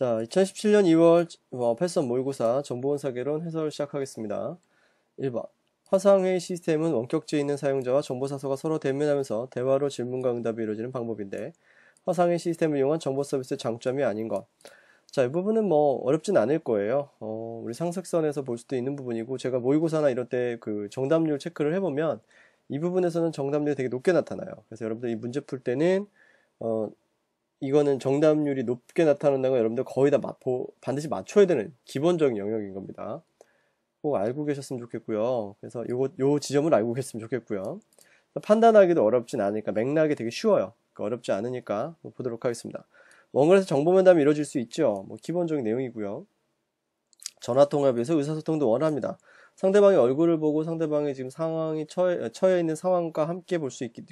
자, 2017년 2월 패스원 모의고사 정보원 사개론 해설 시작하겠습니다. 1번. 화상회의 시스템은 원격지에 있는 사용자와 정보사서가 서로 대면하면서 대화로 질문과 응답이 이루어지는 방법인데 화상회의 시스템을 이용한 정보 서비스의 장점이 아닌 것. 자, 이 부분은 뭐 어렵진 않을 거예요. 우리 상식선에서 볼 수도 있는 부분이고 제가 모의고사나 이럴 때 그 정답률 체크를 해보면 이 부분에서는 정답률이 되게 높게 나타나요. 그래서 여러분들 이 문제 풀 때는 이거는 정답률이 높게 나타난다는 건 여러분들 거의 다 반드시 맞춰야 되는 기본적인 영역인 겁니다. 꼭 알고 계셨으면 좋겠고요. 그래서 요 지점을 알고 계셨으면 좋겠고요. 판단하기도 어렵진 않으니까 맥락이 되게 쉬워요. 어렵지 않으니까 보도록 하겠습니다. 원글에서 정보 면담이 이루어질 수 있죠. 뭐 기본적인 내용이고요. 전화통화에 비해서 의사소통도 원합니다. 상대방의 얼굴을 보고 상대방의 지금 상황이 처해 있는 상황과 함께 볼 수 있기,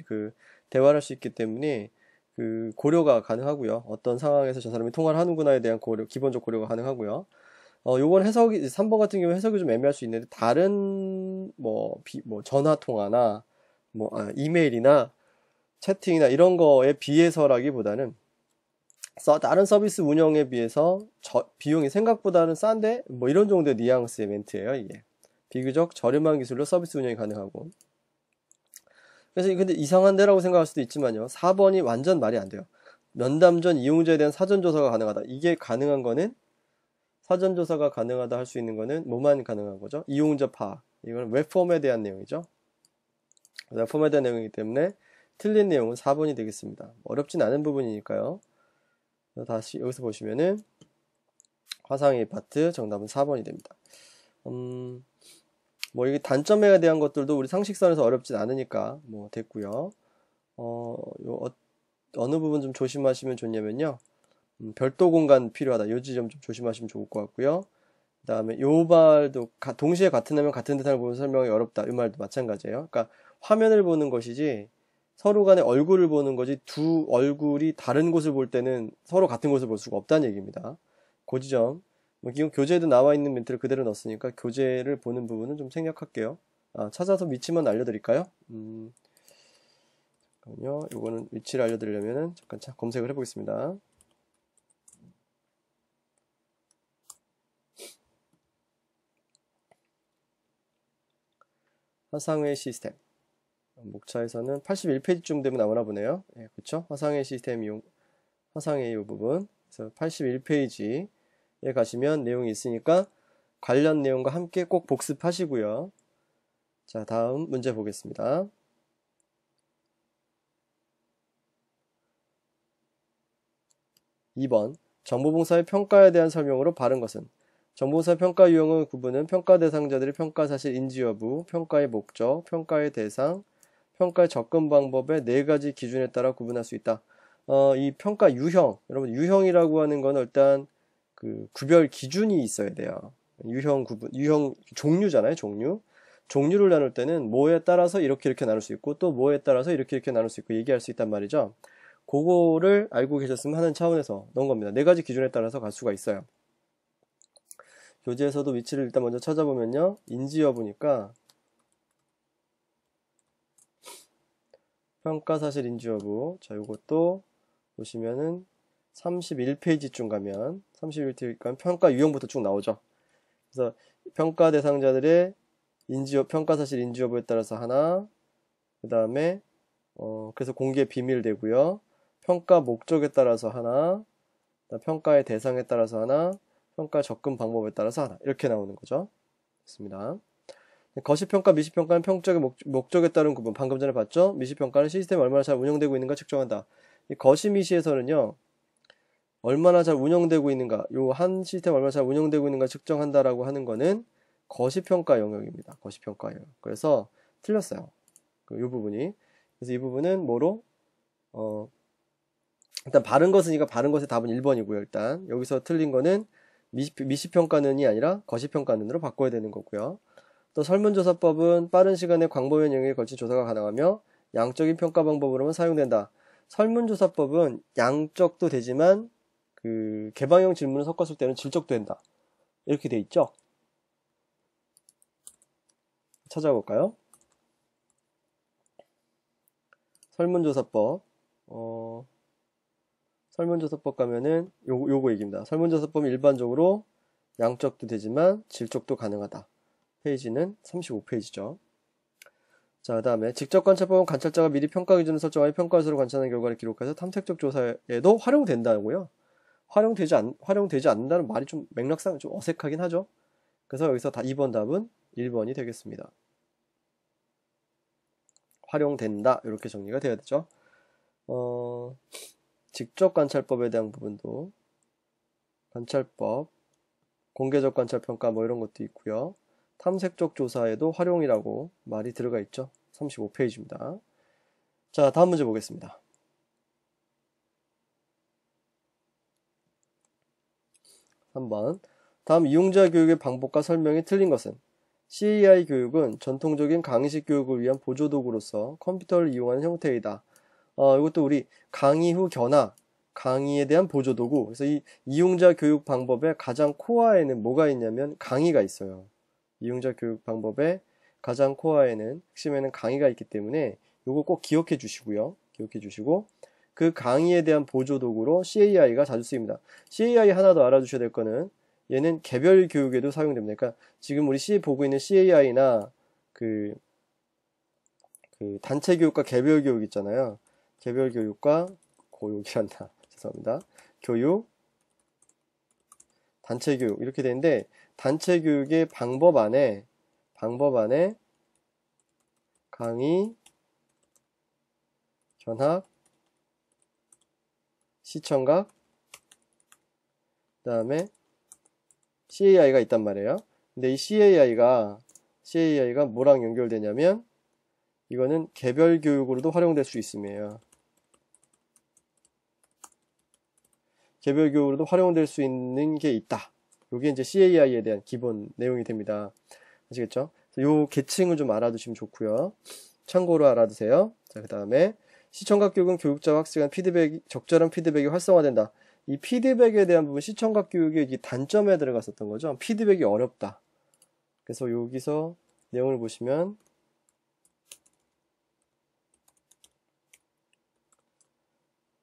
대화를 할 수 있기 때문에 고려가 가능하고요. 어떤 상황에서 저 사람이 통화를 하는구나에 대한 기본적 고려가 가능하고요. 요건 3번 같은 경우 해석이 좀 애매할 수 있는데, 다른, 전화 통화나, 이메일이나 채팅이나 이런 거에 비해서라기보다는, 다른 서비스 운영에 비해서 비용이 생각보다는 싼데, 이런 정도의 뉘앙스의 멘트예요, 이게. 비교적 저렴한 기술로 서비스 운영이 가능하고. 그래서 근데 이상한 데라고 생각할 수도 있지만요. 4번이 완전 말이 안 돼요. 면담 전 이용자에 대한 사전조사가 가능하다. 이게 가능한 거는 사전조사가 가능하다 할 수 있는 거는 뭐만 가능한 거죠? 이용자 파악. 이건 웹폼에 대한 내용이죠. 웹폼에 대한 내용이기 때문에 틀린 내용은 4번이 되겠습니다. 어렵진 않은 부분이니까요. 다시 여기서 보시면은 화상회의 파트 정답은 4번이 됩니다. 이게 단점에 대한 것들도 우리 상식선에서 어렵진 않으니까 됐고요. 어느 부분 좀 조심하시면 좋냐면요. 별도 공간 필요하다. 이 지점 좀 조심하시면 좋을 것 같고요. 그 다음에 요 말도 동시에 같은 화면 같은 대상을 보면 설명이 어렵다. 이 말도 마찬가지예요. 그러니까 화면을 보는 것이지 서로 간의 얼굴을 보는 거지 두 얼굴이 다른 곳을 볼 때는 서로 같은 곳을 볼 수가 없다는 얘기입니다. 그 지점. 이건 교재에도 나와 있는 멘트를 그대로 넣었으니까 교재를 보는 부분은 좀 생략할게요. 찾아서 위치만 알려드릴까요? 잠깐만요. 요거는 위치를 알려드리려면은 잠깐 검색을 해보겠습니다. 화상회의 시스템. 목차에서는 81페이지쯤 되면 나오나 보네요. 예, 그쵸? 화상회의 시스템 화상회의 이 부분. 그래서 81페이지에 가시면 내용이 있으니까 관련 내용과 함께 꼭 복습하시고요. 자, 다음 문제 보겠습니다. 2번. 정보봉사의 평가에 대한 설명으로 바른 것은? 정보봉사의 평가 유형의 구분은 평가 대상자들의 평가 사실 인지 여부, 평가의 목적, 평가의 대상, 평가의 접근 방법의 4가지 기준에 따라 구분할 수 있다. 이 평가 유형, 여러분 유형이라고 하는 건 일단 구별 기준이 있어야 돼요. 유형 종류잖아요, 종류. 종류를 나눌 때는 뭐에 따라서 이렇게 나눌 수 있고 또 뭐에 따라서 이렇게 나눌 수 있고 얘기할 수 있단 말이죠. 그거를 알고 계셨으면 하는 차원에서 넣은 겁니다. 4가지 기준에 따라서 갈 수가 있어요. 교재에서도 위치를 일단 먼저 찾아보면요. 인지 여부니까 평가사실 인지 여부. 자, 요것도 보시면은 31페이지쯤 가면 31페이지 가면 평가 유형부터 쭉 나오죠. 그래서 평가 대상자들의 평가사실 인지 여부에 따라서 하나, 그 다음에 그래서 공개 비밀 되고요. 평가 목적에 따라서 하나, 평가의 대상에 따라서 하나, 평가 접근 방법에 따라서 하나, 이렇게 나오는 거죠. 좋습니다. 거시평가, 미시평가는 평적의 목적에 따른 구분. 방금 전에 봤죠? 미시평가는 시스템이 얼마나 잘 운영되고 있는가 측정한다. 이 거시미시에서는요, 얼마나 잘 운영되고 있는가, 요 한 시스템 얼마나 잘 운영되고 있는가 측정한다라고 하는 거는 거시평가 영역입니다. 거시평가 영역. 그래서 틀렸어요. 요 부분이. 그래서 이 부분은 뭐로? 일단 바른 것이니까 바른 것의 답은 1번이고요. 일단 여기서 틀린 거는 미시평가는이 아니라 거시평가는으로 바꿔야 되는 거고요. 또 설문조사법은 빠른 시간에 광범위한 영역에 걸친 조사가 가능하며 양적인 평가 방법으로만 사용된다. 설문조사법은 양적도 되지만 개방형 질문을 섞었을 때는 질적도 된다. 이렇게 돼 있죠. 찾아볼까요? 설문조사법 설문조사법 가면은 요거 얘기입니다. 설문조사법은 일반적으로 양적도 되지만 질적도 가능하다. 페이지는 35페이지죠. 자, 그 다음에 직접 관찰법은 관찰자가 미리 평가 기준을 설정하여 평가수로 관찰하는 결과를 기록해서 탐색적 조사에도 활용된다고요. 활용되지 않는다는 말이 좀 맥락상 좀 어색하긴 하죠. 그래서 여기서 2번 답은 1번이 되겠습니다. 활용된다 이렇게 정리가 돼야 되죠. 직접 관찰법에 대한 부분도 관찰법, 공개적 관찰평가 뭐 이런 것도 있고요. 탐색적 조사에도 활용이라고 말이 들어가 있죠. 35페이지입니다. 자, 다음 문제 보겠습니다. 3번. 다음 이용자 교육의 방법과 설명이 틀린 것은? CAI 교육은 전통적인 강의식 교육을 위한 보조도구로서 컴퓨터를 이용하는 형태이다. 이것도 우리 강의 후 견학, 강의에 대한 보조도구. 그래서 이 이용자 교육 방법의 가장 코어에는 뭐가 있냐면 강의가 있어요. 이용자 교육 방법의 가장 코어에는 핵심에는 강의가 있기 때문에 이거 꼭 기억해 주시고요. 기억해 주시고 그 강의에 대한 보조도구로 CAI가 자주 쓰입니다. CAI 하나 더 알아두셔야 될 거는 얘는 개별 교육에도 사용됩니다. 그러니까 지금 우리 보고 있는 CAI나 그 단체 교육과 개별 교육 있잖아요. 개별 교육과 고육이란다. 죄송합니다. 교육, 단체 교육 이렇게 되는데 단체 교육의 방법 안에 강의, 견학, 시청각, 그 다음에 CAI가 있단 말이에요. 근데 이 CAI가 뭐랑 연결되냐면 이거는 개별 교육으로도 활용될 수 있음이에요. 개별 교육으로도 활용될 수 있는 게 있다. 이게 이제 CAI에 대한 기본 내용이 됩니다. 아시겠죠? 요 계층을 좀 알아두시면 좋고요. 참고로 알아두세요. 자, 그 다음에 시청각 교육은 교육자와 학생간 적절한 피드백이 활성화된다. 이 피드백에 대한 부분 시청각 교육의 단점에 들어갔었던 거죠. 피드백이 어렵다. 그래서 여기서 내용을 보시면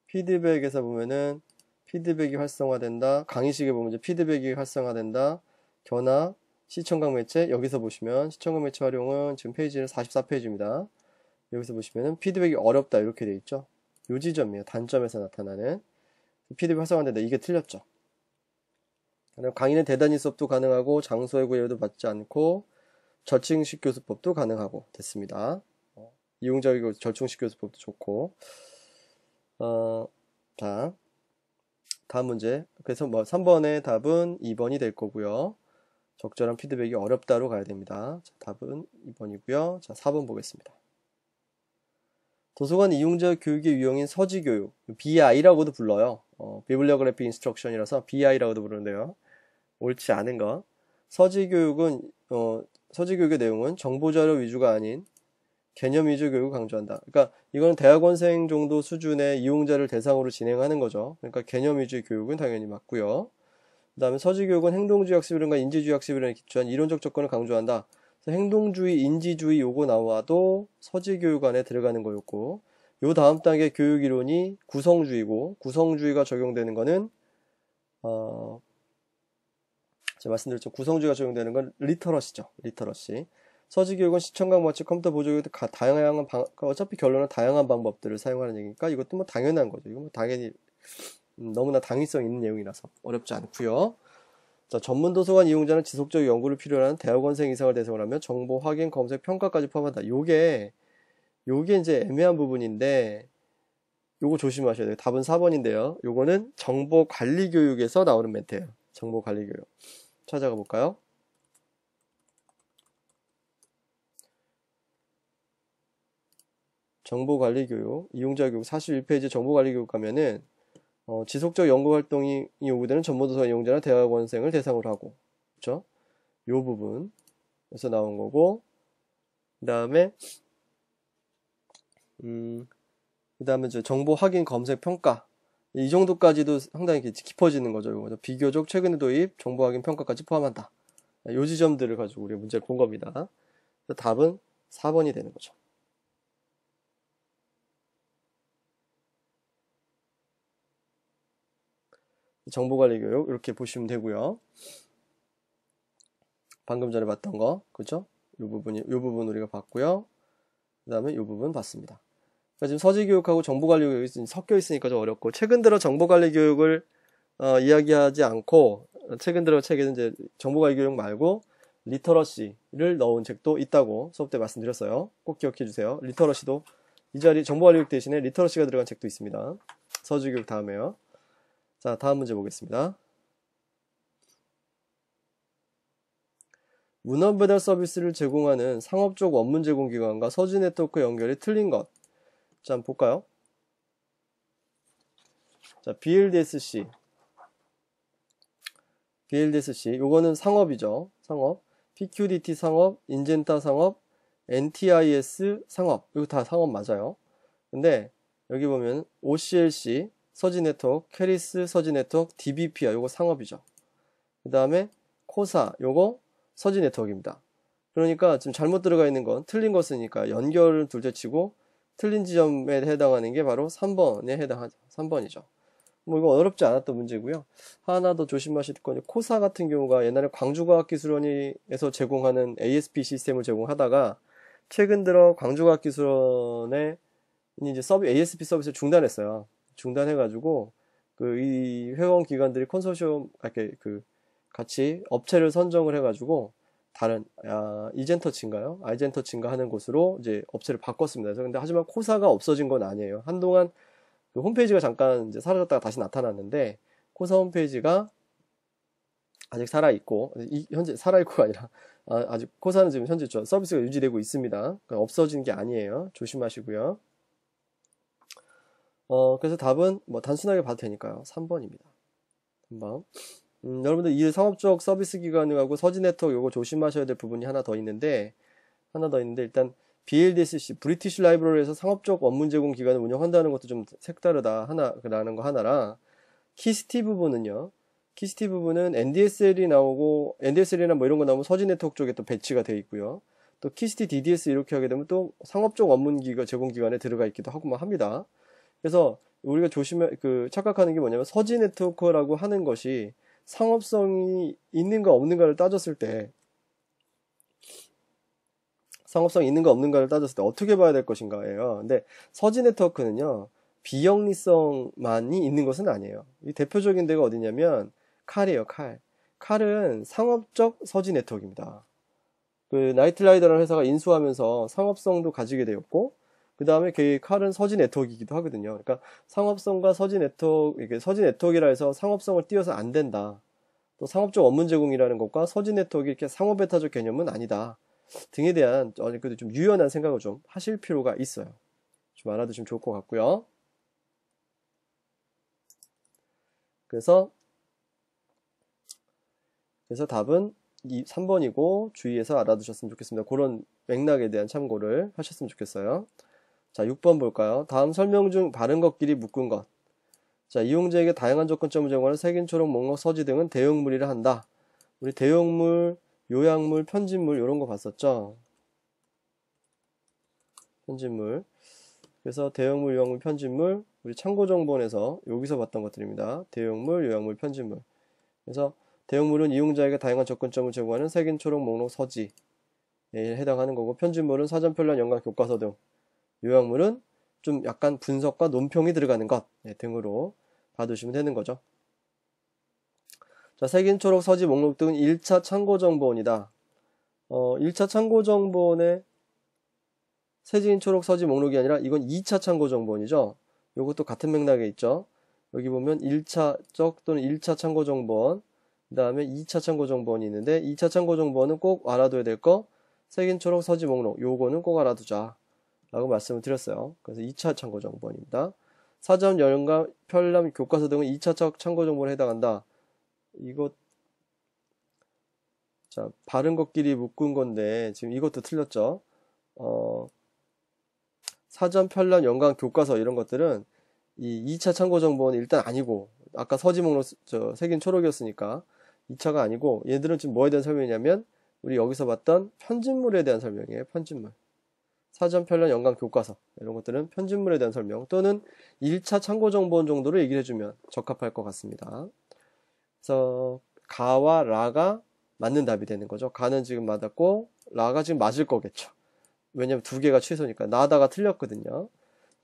피드백에서 보면은 피드백이 활성화된다. 강의식에 보면 이제 피드백이 활성화된다. 견학, 시청각 매체 여기서 보시면 시청각 매체 활용은 지금 페이지는 44페이지입니다. 여기서 보시면은 피드백이 어렵다 이렇게 돼 있죠. 요 지점이에요. 단점에서 나타나는 피드백 활성화된다. 이게 틀렸죠. 강의는 대단히 수업도 가능하고 장소의 구애도 받지 않고 절충식 교수법도 가능하고 됐습니다. 이용자 절충식 교수법도 좋고 자 다음 문제. 그래서 3번의 답은 2번이 될 거고요. 적절한 피드백이 어렵다로 가야 됩니다. 자, 답은 2번이고요. 자, 4번 보겠습니다. 도서관 이용자 교육의 유형인 서지교육, BI라고도 불러요. 비블리오그래피 인스트럭션이라서 BI라고도 부르는데요. 옳지 않은 거. 서지교육의 내용은 정보자료 위주가 아닌 개념 위주 교육을 강조한다. 그러니까 이거는 대학원생 정도 수준의 이용자를 대상으로 진행하는 거죠. 그러니까 개념 위주 교육은 당연히 맞고요. 그 다음에 서지교육은 행동주의 학습이론과 인지주의 학습이론에 기초한 이론적 접근을 강조한다. 그래서 행동주의, 인지주의 요거 나와도 서지교육 안에 들어가는 거였고 요 다음 단계 교육이론이 구성주의고 구성주의가 적용되는 거는 제가 말씀드렸죠. 구성주의가 적용되는 건 리터러시죠. 리터러시. 서지교육은 시청각 마치 컴퓨터 보조교육도 어차피 결론은 다양한 방법들을 사용하는 얘기니까 이것도 뭐 당연한 거죠. 이거 뭐 당연히 너무나 당위성 있는 내용이라서 어렵지 않고요. 자, 전문 도서관 이용자는 지속적 연구를 필요로 하는 대학원생 이상을 대상으로 하며 정보 확인, 검색, 평가까지 포함한다. 요게 이제 애매한 부분인데 요거 조심하셔야 돼요. 답은 4번인데요. 요거는 정보 관리 교육에서 나오는 멘트예요. 정보 관리 교육. 찾아가 볼까요? 정보관리교육, 이용자교육 41페이지 정보관리교육 가면은 지속적 연구활동이 요구되는 전문도서관 이용자나 대학원생을 대상으로 하고 그렇죠? 요 부분에서 나온 거고 그 다음에 이제 정보 확인, 검색, 평가 이 정도까지도 상당히 깊어지는 거죠. 요거. 비교적 최근의 도입, 정보 확인, 평가까지 포함한다. 요 지점들을 가지고 우리가 문제를 본 겁니다. 답은 4번이 되는 거죠. 정보관리교육 이렇게 보시면 되고요. 방금 전에 봤던 거, 그죠? 요 부분 우리가 봤고요. 그 다음에 요 부분 봤습니다. 그러니까 지금 서지교육하고 정보관리교육이 섞여 있으니까 좀 어렵고, 최근 들어 정보관리교육을 이야기하지 않고, 최근 들어 책에는 이제 정보관리교육 말고 리터러시를 넣은 책도 있다고 수업 때 말씀드렸어요. 꼭 기억해 주세요. 리터러시도 이 자리 정보관리교육 대신에 리터러시가 들어간 책도 있습니다. 서지교육 다음에요. 자, 다음 문제 보겠습니다. 문헌 배달 서비스를 제공하는 상업적 원문 제공 기관과 서지 네트워크 연결이 틀린 것. 자, 한번 볼까요? 자, BLDSC. 요거는 상업이죠. 상업. PQDT 상업, 인젠타 상업, NTIS 상업. 이거 다 상업 맞아요. 근데 여기 보면 OCLC 서지 네트워크, 캐리스 서지 네트워크, DBP야. 요거 상업이죠. 그 다음에 코사. 요거 서지 네트워크입니다. 그러니까 지금 잘못 들어가 있는 건 틀린 거 쓰니까 연결을 둘째치고 틀린 지점에 해당하는 게 바로 3번에 해당하죠. 3번이죠. 뭐 이거 어렵지 않았던 문제고요. 하나 더 조심하실 건이 코사 같은 경우가 옛날에 광주과학기술원에서 제공하는 ASP 시스템을 제공하다가 최근 들어 광주과학기술원에 이제 ASP 서비스를 중단했어요. 중단해가지고 이 회원 기관들이 컨소시엄 이렇게 같이 업체를 선정을 해가지고 다른 이젠터치인가요? 아이젠터치인가 하는 곳으로 이제 업체를 바꿨습니다. 그래서 근데 하지만 코사가 없어진 건 아니에요. 한동안 그 홈페이지가 잠깐 이제 사라졌다가 다시 나타났는데 코사 홈페이지가 아직 살아있고 현재 살아있고가 아니라 아직 코사는 지금 현재 서비스가 유지되고 있습니다. 그러니까 없어진 게 아니에요. 조심하시고요. 그래서 답은 뭐 단순하게 봐도 되니까요. 3번입니다. 3번. 여러분들 이 상업적 서비스 기관하고 서지 네트워크 요거 조심하셔야 될 부분이 하나 더 있는데 일단 BLDSC 브리티시 라이브러리에서 상업적 원문 제공 기관을 운영한다는 것도 좀 색다르다라는 거 하나랑 키스티 부분은 NDSL이 나오고 NDSL이나 뭐 이런 거 나오면 서지 네트워크 쪽에 또 배치가 되어 있고요. 또 키스티 DDS 이렇게 하게 되면 또 상업적 원문 제공 기관에 들어가 있기도 하고 뭐 합니다. 그래서 우리가 착각하는 게 뭐냐면 서지 네트워크라고 하는 것이 상업성이 있는가 없는가를 따졌을 때 어떻게 봐야 될 것인가예요. 근데 서지 네트워크는요, 비영리성만이 있는 것은 아니에요. 이 대표적인 데가 어디냐면 칼이에요. 칼은 상업적 서지 네트워크입니다. 나이트라이더라는 회사가 인수하면서 상업성도 가지게 되었고, 그 다음에 칼은 서지 네트워크이기도 하거든요. 그러니까 상업성과 서지 네트워크이라 해서 상업성을 띄어서 안 된다. 또 상업적 원문 제공이라는 것과 서지 네트워크 이렇게 상호배타적 개념은 아니다. 등에 대한 그래도 좀 유연한 생각을 좀 하실 필요가 있어요. 좀 알아두시면 좋을 것 같고요. 그래서 답은 3번이고 주의해서 알아두셨으면 좋겠습니다. 그런 맥락에 대한 참고를 하셨으면 좋겠어요. 자, 6번 볼까요? 다음 설명 중 바른 것끼리 묶은 것. 자, 이용자에게 다양한 접근점을 제공하는 색인, 초록, 목록, 서지 등은 대용물이라 한다. 우리 대용물, 요약물, 편집물 이런 거 봤었죠? 편집물. 그래서 대용물, 요약물, 편집물, 우리 참고정본에서 여기서 봤던 것들입니다. 대용물, 요약물, 편집물. 그래서 대용물은 이용자에게 다양한 접근점을 제공하는 색인, 초록, 목록, 서지에 해당하는 거고, 편집물은 사전, 편찬, 연관, 교과서 등, 요약물은 좀 약간 분석과 논평이 들어가는 것 등으로 봐두시면 되는 거죠. 자, 색인, 초록, 서지, 목록 등은 1차 참고정본이다. 1차 참고정본에 색인, 초록, 서지, 목록이 아니라 이건 2차 참고정본이죠. 이것도 같은 맥락에 있죠. 여기 보면 1차적 또는 1차 참고정본, 그 다음에 2차 참고정본이 있는데 2차 참고정본은 꼭 알아둬야 될 거, 색인, 초록, 서지, 목록 요거는 꼭 알아두자 라고 말씀을 드렸어요. 그래서 2차 참고정본입니다. 사전, 연관, 편람, 교과서 등은 2차 참고정본에 해당한다. 자, 바른 것끼리 묶은 건데 지금 이것도 틀렸죠. 사전, 편람, 연관, 교과서 이런 것들은 이 2차 참고 정보는 일단 아니고, 아까 서지 목록 색인 초록이었으니까 2차가 아니고, 얘들은 지금 뭐에 대한 설명이냐면 우리 여기서 봤던 편집물에 대한 설명이에요. 편집물. 사전, 편람, 연관, 교과서 이런 것들은 편집물에 대한 설명 또는 1차 참고 정보 정도로 얘기를 해주면 적합할 것 같습니다. 그래서 가와 라가 맞는 답이 되는 거죠. 가는 지금 맞았고 라가 지금 맞을 거겠죠. 왜냐면 두 개가 최소니까. 나다가 틀렸거든요.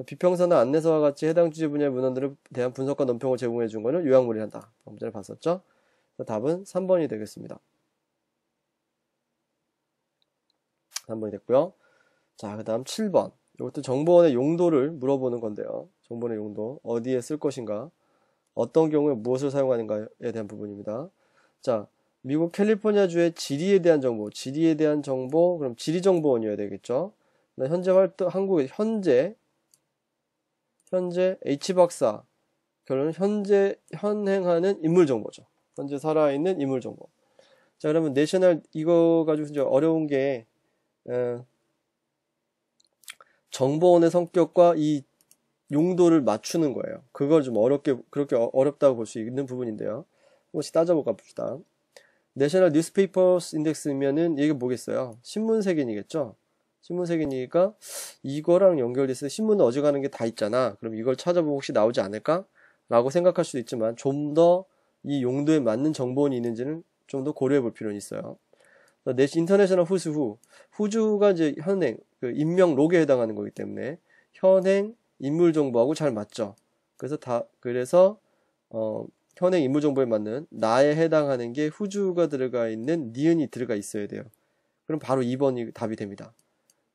비평서나 안내서와 같이 해당 주제 분야의 문헌들에 대한 분석과 논평을 제공해 준 거는 요약물이란다. 방금 전에 봤었죠? 답은 3번이 되겠습니다. 3번이 됐고요. 자, 그 다음 7번. 이것도 정보원의 용도를 물어보는 건데요. 정보원의 용도. 어디에 쓸 것인가? 어떤 경우에 무엇을 사용하는가에 대한 부분입니다. 자, 미국 캘리포니아주의 지리에 대한 정보. 지리에 대한 정보. 그럼 지리정보원이어야 되겠죠? 현재 한국의 현재 H박사. 결론은 현행하는 인물정보죠. 현재 살아있는 인물정보. 자, 그러면 내셔널, 이거 가지고 이제 어려운 게, 정보원의 성격과 이 용도를 맞추는 거예요. 그걸 좀 그렇게 어렵다고 볼 수 있는 부분인데요. 혹시 따져볼까 봅시다. 내셔널 뉴스페이퍼스 인덱스면은 이게 뭐겠어요? 신문세계이겠죠? 신문세계니까 이거랑 연결됐을 때 신문은 어지간한 게 다 있잖아. 그럼 이걸 찾아보면 혹시 나오지 않을까? 라고 생각할 수도 있지만 좀 더 이 용도에 맞는 정보원이 있는지는 좀 더 고려해 볼 필요는 있어요. 인터내셔널 후주가 이제 현행 그 인명록에 해당하는 거기 때문에 현행 인물 정보하고 잘 맞죠. 그래서 현행 인물 정보에 맞는 나에 해당하는 게 후주가 들어가 있는 니은이 들어가 있어야 돼요. 그럼 바로 2번이 답이 됩니다.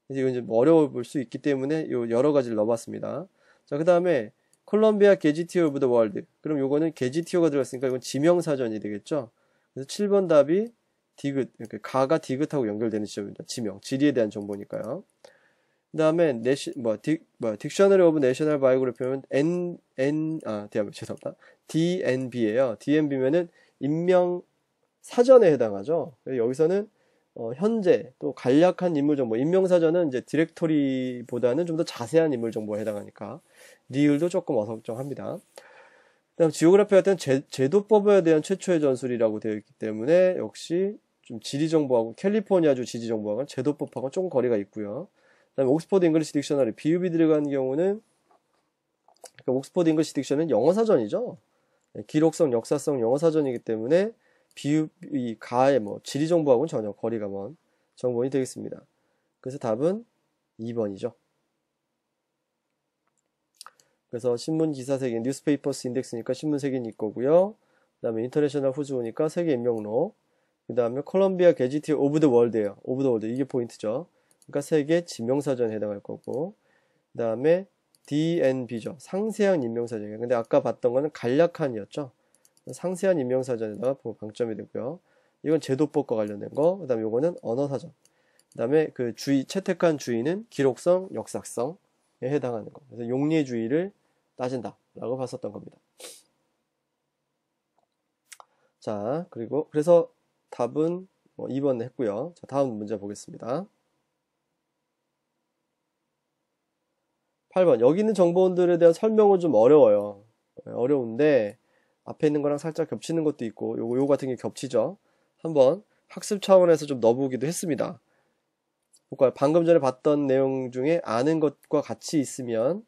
이건 이제 어려워 볼 수 있기 때문에 요 여러 가지를 넣어봤습니다. 자, 그 다음에 콜롬비아 게지티어 오브 더 월드. 그럼 요거는 게지티어가 들어갔으니까 이건 지명사전이 되겠죠. 그래서 7번 답이 디귿, 가가 디귿하고 연결되는 지점입니다. 지명, 지리에 대한 정보니까요. 그 다음에 딕셔너리 오브 내셔널 바이오그래피면 죄송합니다. DNB예요. DNB면은 인명 사전에 해당하죠. 여기서는 현재 또 간략한 인물 정보, 인명사전은 이제 디렉토리보다는 좀 더 자세한 인물 정보에 해당하니까 리을도 조금 어정쩡합니다. 그다음 지오그래피 같은 제도법에 대한 최초의 전술이라고 되어 있기 때문에 역시 좀 지리 정보하고 캘리포니아주 지리 정보하고는 제도법하고 조금 거리가 있고요. 그다음에 옥스퍼드 잉글리시 딕셔너리 비읍이 들어간 경우는 그러니까 옥스퍼드 잉글리시 딕셔너리는 영어 사전이죠. 기록성, 역사성 영어 사전이기 때문에 비읍이 가의 지리 정보하고는 전혀 거리가 먼 정보원이 되겠습니다. 그래서 답은 2번이죠. 그래서 신문 기사 세계 뉴스페이퍼스 인덱스니까 신문 세계인 거고요. 그 다음에 인터내셔널 후즈오니까 세계 인명록. 그 다음에 콜롬비아 게지티 오브 더 월드예요. 오브 더 월드 이게 포인트죠. 그러니까 세계 지명사전에 해당할 거고. 그 다음에 DNB죠. 상세한 인명사전이에요. 근데 아까 봤던 거는 간략한이었죠. 상세한 인명사전에다가 방점이 되고요. 이건 제도법과 관련된 거. 그 다음에 요거는 언어사전. 그 다음에 그 채택한 주의는 기록성, 역사성에 해당하는 거. 그래서 용례주의를 따진다. 라고 봤었던 겁니다. 자, 그래서 답은 2번 했고요. 자, 다음 문제 보겠습니다. 8번. 여기 있는 정보원들에 대한 설명은 좀 어려워요. 어려운데 앞에 있는 거랑 살짝 겹치는 것도 있고 요거 같은 게 겹치죠. 한번 학습 차원에서 좀 넣어보기도 했습니다. 볼까요? 방금 전에 봤던 내용 중에 아는 것과 같이 있으면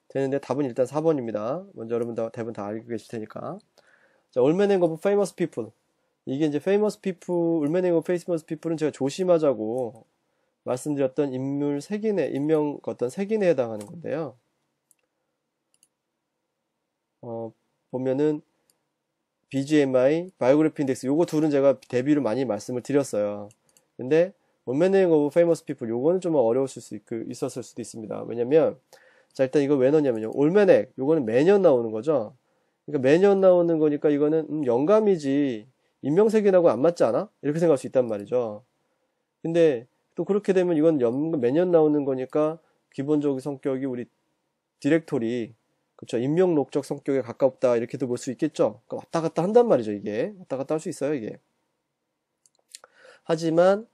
되는데 답은 일단 4번입니다. 먼저 여러분 대부분 다 알고 계실 테니까. 자, 올메닝 오브 페이머스 피플. 이게 이제 페이머스 피플, 올메닝 오브 페이머스 피플은 제가 조심하자고 말씀드렸던 인물 색인의 인명 어떤 색인에 해당하는 건데요. 보면은 BGMI, 바이오그래피 인덱스 요거 둘은 제가 대비로 많이 말씀을 드렸어요. 근데 올메닝 오브 페이머스 피플 요거는 좀 어려웠을 수 있었을 수도 있습니다. 왜냐면 자, 일단 이거 왜 넣냐면요. 올메넥 요거는 매년 나오는 거죠. 그러니까 매년 나오는 거니까 이거는 영감이지 인명색인하고 안 맞지 않아? 이렇게 생각할 수 있단 말이죠. 근데 또 그렇게 되면 이건 매년 나오는 거니까 기본적인 성격이 우리 디렉토리 그렇죠. 인명록적 성격에 가깝다 이렇게도 볼 수 있겠죠. 그러니까 왔다 갔다 한단 말이죠. 이게 왔다 갔다 할 수 있어요. 이게. 하지만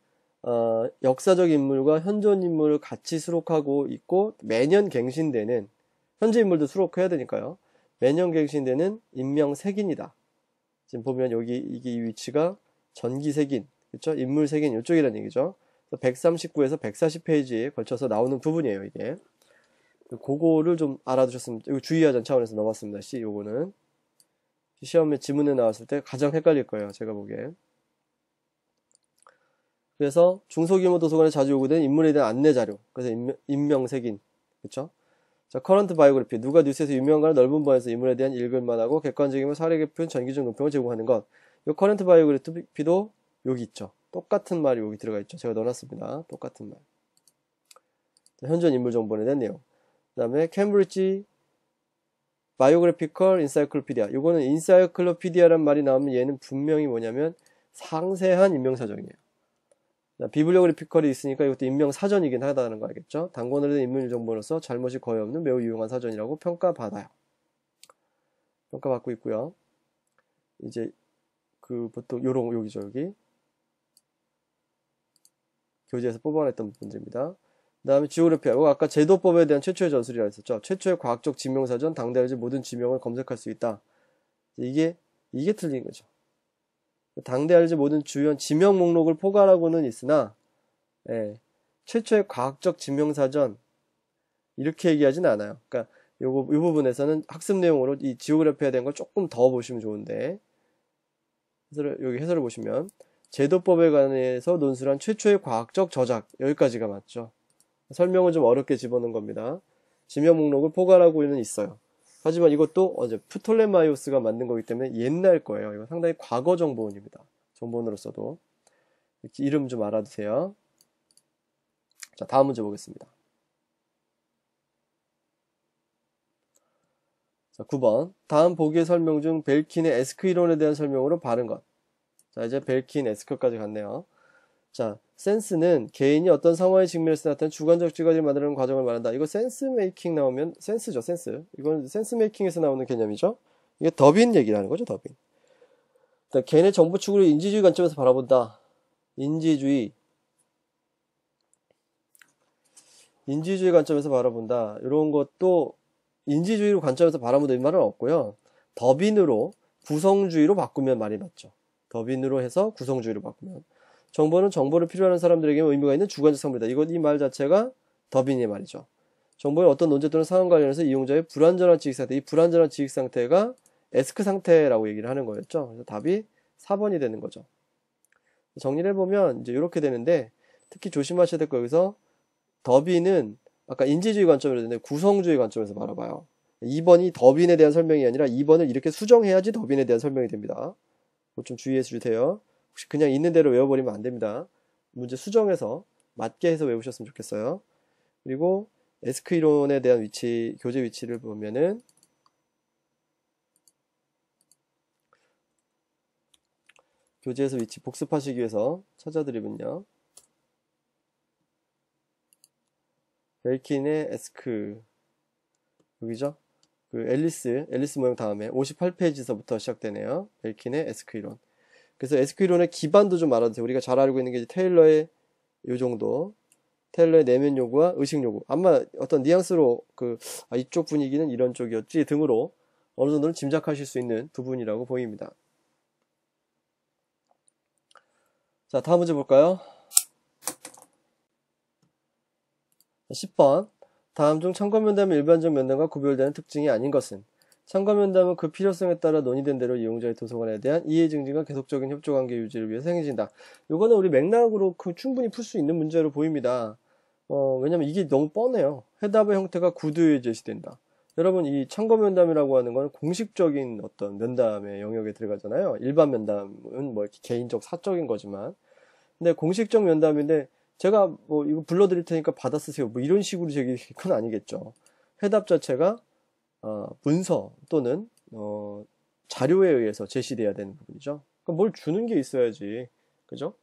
역사적 인물과 현존 인물을 같이 수록하고 있고 매년 갱신되는 현재 인물도 수록해야 되니까요. 매년 갱신되는 인명색인이다. 지금 보면 여기 이게 이 위치가 전기색인, 그렇죠? 인물색인 이쪽이라는 얘기죠. 139에서 140페이지에 걸쳐서 나오는 부분이에요. 이게. 그거를 좀 알아두셨으면 이거 주의하자는 차원에서 넣어봤습니다. 요거는 시험에 지문에 나왔을 때 가장 헷갈릴 거예요. 제가 보기엔. 그래서 중소규모 도서관에 자주 요구되는 인물에 대한 안내 자료. 그래서 인명색인. 그쵸? 자, 커런트 바이오그래피. 누가 뉴스에서 유명한가를 넓은 범위에서 인물에 대한 읽을만 하고 객관적이며 사례 깊은 전기적 논평을 제공하는 것. 이 커런트 바이오그래피도 여기 있죠. 똑같은 말이 여기 들어가 있죠. 제가 넣어놨습니다. 똑같은 말. 자, 현존 인물 정보에 대한 내용. 그 다음에 캠브리지 바이오그래피컬 인사이클로피디아. 요거는 인사이클로피디아란 말이 나오면 얘는 분명히 뭐냐면 상세한 인명사정이에요. 비블리오그래피컬이 있으니까 이것도 인명사전이긴 하다는 거 알겠죠? 단권으로 된 인물 정보로서 잘못이 거의 없는 매우 유용한 사전이라고 평가받아요. 평가받고 있고요. 이제 보통 여기죠, 여기. 교재에서 뽑아냈던 부분들입니다. 그 다음에 지오그래피아. 이거 아까 제도법에 대한 최초의 전술이라고 했었죠. 최초의 과학적 지명사전, 당대 알지 모든 지명을 검색할 수 있다. 이게 틀린 거죠. 당대 알지 모든 주요 지명 목록을 포괄하고는 있으나, 최초의 과학적 지명사전, 이렇게 얘기하진 않아요. 그러니까, 이 부분에서는 학습 내용으로 이 지오그래피아에 대한 걸 조금 더 보시면 좋은데, 여기 해설을 보시면, 제도법에 관해서 논술한 최초의 과학적 저작, 여기까지가 맞죠. 설명을 좀 어렵게 집어넣은 겁니다. 지명 목록을 포괄하고는 있어요. 하지만 이것도 프톨레마이오스가 만든 거기 때문에 옛날 거예요. 이거 상당히 과거 정보원입니다. 정보원으로서도. 이름 좀 알아두세요. 자, 다음 문제 보겠습니다. 자, 9번. 다음 보기의 설명 중 벨킨의 에스크 이론에 대한 설명으로 바른 것. 자, 이제 벨킨 에스크까지 갔네요. 자, 센스는 개인이 어떤 상황에 직면해서 나타나는 주관적 지각을 만드는 과정을 말한다. 이거 센스 메이킹 나오면 센스죠, 센스. 이건 센스 메이킹에서 나오는 개념이죠. 이게 더빈 얘기라는 거죠, 더빈. 개인의 정보 추구를 인지주의 관점에서 바라본다. 인지주의 관점에서 바라본다. 이런 것도 인지주의 관점에서 바라본다 이 말은 없고요. 더빈으로 구성주의로 바꾸면 말이 맞죠. 더빈으로 해서 구성주의로 바꾸면. 정보는 정보를 필요로 하는 사람들에게 의미가 있는 주관적 상물이다. 이 말 자체가 더빈의 말이죠. 정보의 어떤 논제 또는 상황 관련해서 이용자의 불완전한 지식 상태, 이 불완전한 지식 상태가 에스크 상태라고 얘기를 하는 거였죠. 그래서 답이 4번이 되는 거죠. 정리를 해보면 이제 이렇게 되는데, 특히 조심하셔야 될 거 여기서 더빈은 아까 인지주의 관점으로 되는데 구성주의 관점에서 바라봐요. 2번이 더빈에 대한 설명이 아니라 2번을 이렇게 수정해야지 더빈에 대한 설명이 됩니다. 그거 좀 주의해 주세요. 혹시 그냥 있는 대로 외워버리면 안 됩니다. 문제 수정해서 맞게 해서 외우셨으면 좋겠어요. 그리고 에스크 이론에 대한 위치, 교재 위치를 보면은 교재에서 위치 복습하시기 위해서 찾아드리면요. 벨킨의 에스크 여기죠? 앨리스 모형 다음에 58페이지서부터 시작되네요. 벨킨의 에스크 이론. 그래서 에스크 이론의 기반도 좀 알아두세요. 우리가 잘 알고 있는 게 테일러의 요 정도. 테일러의 내면 요구와 의식 요구. 아마 어떤 뉘앙스로 이쪽 분위기는 이런 쪽이었지 등으로 어느 정도는 짐작하실 수 있는 부분이라고 보입니다. 자, 다음 문제 볼까요? 10번. 다음 중 참관면담의 일반적 면담과 구별되는 특징이 아닌 것은? 참관면담은 그 필요성에 따라 논의된 대로 이용자의 도서관에 대한 이해 증진과 계속적인 협조관계 유지를 위해서 행해진다. 이거는 우리 맥락으로 충분히 풀 수 있는 문제로 보입니다. 왜냐면 이게 너무 뻔해요. 해답의 형태가 구두에 제시된다. 여러분, 이 참관면담이라고 하는 건 공식적인 어떤 면담의 영역에 들어가잖아요. 일반 면담은 뭐 이렇게 개인적 사적인 거지만. 근데 공식적 면담인데 제가 이거 불러드릴 테니까 받아 쓰세요. 뭐 이런 식으로 제기할 건 아니겠죠. 해답 자체가 문서 또는 자료에 의해서 제시돼야 되는 부분이죠. 그러니까 뭘 주는 게 있어야지. 그죠?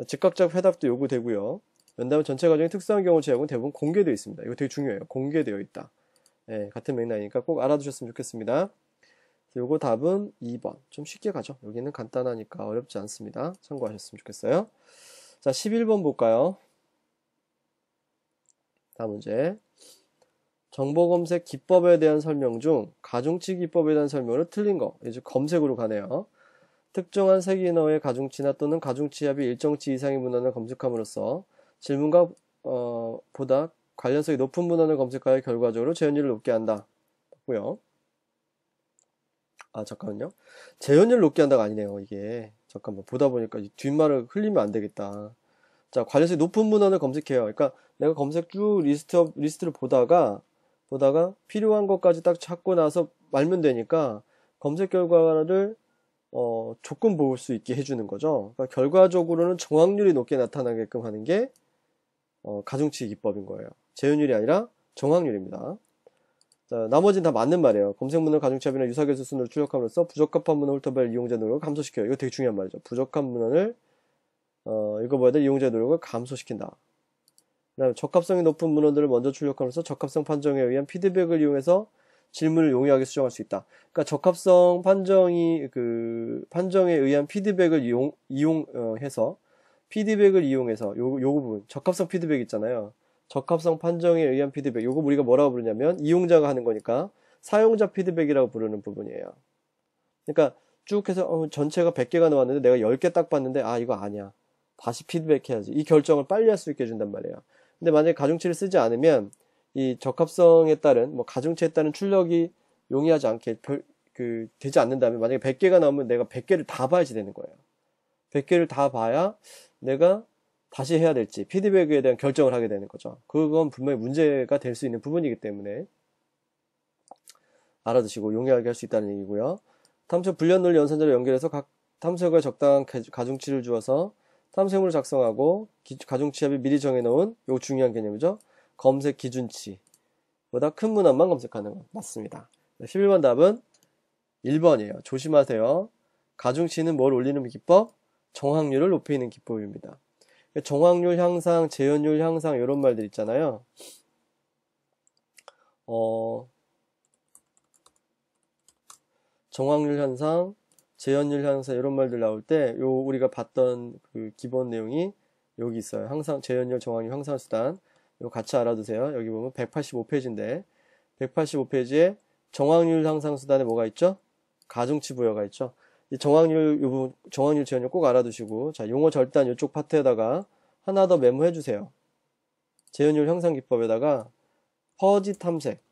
즉각적 해답도 요구되고요. 면담의 전체 과정이 특수한 경우 제약은 대부분 공개되어 있습니다. 이거 되게 중요해요. 공개되어 있다. 네, 같은 맥락이니까 꼭 알아두셨으면 좋겠습니다. 요거 답은 2번. 좀 쉽게 가죠. 여기는 간단하니까 어렵지 않습니다. 참고하셨으면 좋겠어요. 자, 11번 볼까요? 다음 문제. 정보검색 기법에 대한 설명 중 가중치 기법에 대한 설명으로 틀린 거. 이제 검색으로 가네요. 특정한 색인어의 가중치나 또는 가중치 합이 일정치 이상의 문헌을 검색함으로써 질문과 보다 관련성이 높은 문헌을 검색하여 결과적으로 재현율을 높게 한다. 고요. 아, 잠깐만요. 재현율 높게 한다가 아니네요, 이게. 잠깐만, 보다 보니까 이 뒷말을 흘리면 안 되겠다. 자, 관련성이 높은 문헌을 검색해요. 그러니까 내가 검색 쭉 리스트를 보다가 필요한 것까지 딱 찾고 나서 말면 되니까 검색 결과를 조금 볼 수 있게 해주는 거죠. 그러니까 결과적으로는 정확률이 높게 나타나게끔 하는 게 가중치 기법인 거예요. 재현율이 아니라 정확률입니다. 자, 나머지는 다 맞는 말이에요. 검색 문헌 가중치합이나 유사결수 순으로 출력함으로써 부적합한 문헌 훑어볼 이용자 노력을 감소시켜요. 이거 되게 중요한 말이죠. 부적합한 문헌을 읽어봐야 될 이용자 노력을 감소시킨다. 그 다음에 적합성이 높은 문헌들을 먼저 출력함으로써 적합성 판정에 의한 피드백을 이용해서 질문을 용이하게 수정할 수 있다. 그러니까 적합성 판정에 의한 피드백을 이용해서 피드백을 이용해서 요 부분 적합성 피드백 있잖아요. 적합성 판정에 의한 피드백, 요거 우리가 뭐라고 부르냐면 이용자가 하는 거니까 사용자 피드백이라고 부르는 부분이에요. 그러니까 쭉 해서 전체가 100개가 나왔는데 내가 10개 딱 봤는데 아 이거 아니야. 다시 피드백해야지. 이 결정을 빨리 할 수 있게 해준단 말이에요. 근데 만약에 가중치를 쓰지 않으면 이 적합성에 따른 가중치에 따른 출력이 용이하지 않게 되지 않는다면 만약에 100개가 나오면 내가 100개를 다 봐야지 되는 거예요. 100개를 다 봐야 내가 다시 해야 될지 피드백에 대한 결정을 하게 되는 거죠. 그건 분명히 문제가 될 수 있는 부분이기 때문에 알아두시고 용이하게 할 수 있다는 얘기고요. 탐색 불련 논리 연산자를 연결해서 각 탐색에 적당한 가중치를 주어서 탐색물을 작성하고 가중치합이 미리 정해놓은 요 중요한 개념이죠. 검색 기준치보다 큰 문헌만 검색하는 것 맞습니다. 11번 답은 1번이에요. 조심하세요. 가중치는 뭘 올리는 기법? 정확률을 높이는 기법입니다. 정확률 향상, 재현율 향상 이런 말들 있잖아요. 정확률 향상, 재현율 향상 이런 말들 나올 때 우리가 봤던 그 기본 내용이 여기 있어요. 항상 재현율, 정확률 향상 수단. 이거 같이 알아두세요. 여기 보면 185페이지인데 185페이지에 정확률 향상 수단에 뭐가 있죠? 가중치 부여가 있죠. 이 정확률 재현율 꼭 알아두시고 자 용어 절단 이쪽 파트에다가 하나 더 메모해 주세요. 재현율 향상 기법에다가 퍼지 탐색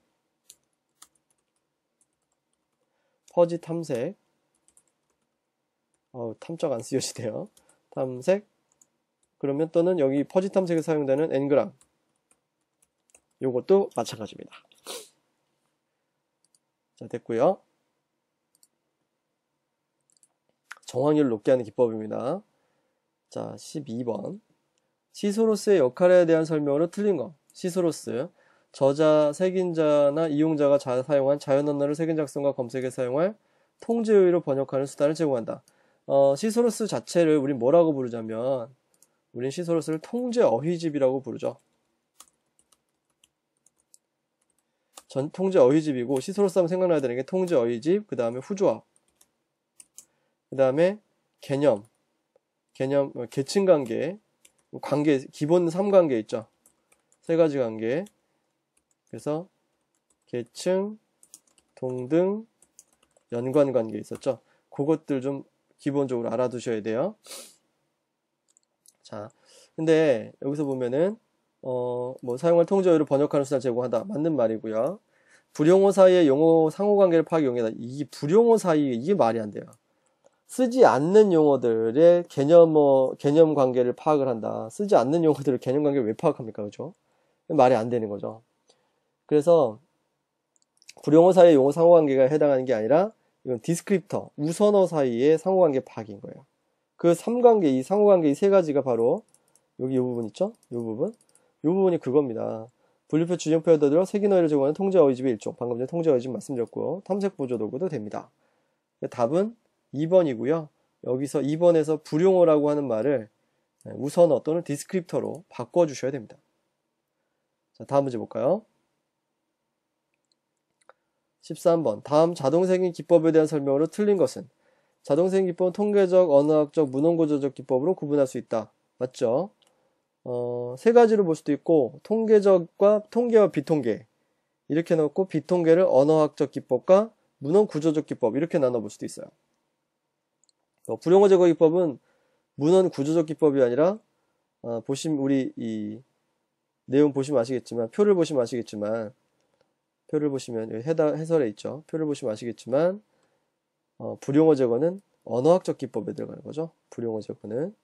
탐적 안 쓰여지네요. 탐색 그러면 또는 여기 퍼지 탐색에 사용되는 ngram 요것도 마찬가지입니다. 자 됐고요. 정확률을 높게 하는 기법입니다. 자 12번 시소로스의 역할에 대한 설명으로 틀린 거. 시소로스 저자, 색인자나 이용자가 사용한 자연 언어를 색인 작성과 검색에 사용할 통제의로 번역하는 수단을 제공한다. 시소로스 자체를 우린 뭐라고 부르자면 우린 시소로스를 통제 어휘집이라고 부르죠. 통제 어휘집이고 시소로스 하면 생각나야 되는 게 통제 어휘집, 그 다음에 후조합, 그 다음에 개념, 계층 관계, 기본 3관계 있죠. 3가지 관계. 그래서 계층, 동등, 연관 관계 있었죠. 그것들 좀 기본적으로 알아두셔야 돼요. 자, 근데 여기서 보면은 사용할 통제어휘를 번역하는 수단을 제공한다. 맞는 말이고요. 불용어 사이의 용어 상호관계를 파악해 용이다. 이게 불용어 사이에 이게 말이 안 돼요. 쓰지 않는 용어들의 개념 관계를 파악을 한다. 쓰지 않는 용어들의 개념 관계를 왜 파악합니까? 그죠? 말이 안 되는 거죠. 그래서 불용어 사이의 용어 상호관계가 해당하는 게 아니라 이건 디스크립터, 우선어 사이의 상호관계 파악인 거예요. 그 3관계, 이 상호관계 이 3가지가 바로 여기 이 부분 있죠? 이 부분이 그겁니다. 분류표 주정표에 들어 색인어휘를 제공하는 통제어휘집의 일종. 방금 전에 통제어휘집 말씀드렸고 탐색 보조 도구도 됩니다. 답은 2번이고요. 여기서 2번에서 불용어라고 하는 말을 우선어 또는 디스크립터로 바꿔주셔야 됩니다. 자, 다음 문제 볼까요? 13번 다음 자동생인 기법에 대한 설명으로 틀린 것은 자동생인 기법은 통계적, 언어학적, 문헌구조적 기법으로 구분할 수 있다. 맞죠? 3가지로 볼 수도 있고 통계와 비통계 이렇게 넣고 비통계를 언어학적 기법과 문헌구조적 기법 이렇게 나눠볼 수도 있어요. 불용어 제거 기법은 문헌구조적 기법이 아니라 우리 이 내용 보시면 아시겠지만 표를 보시면 해설에 있죠. 표를 보시면 아시겠지만 불용어 제거는 언어학적 기법에 들어가는 거죠. 불용어 제거는.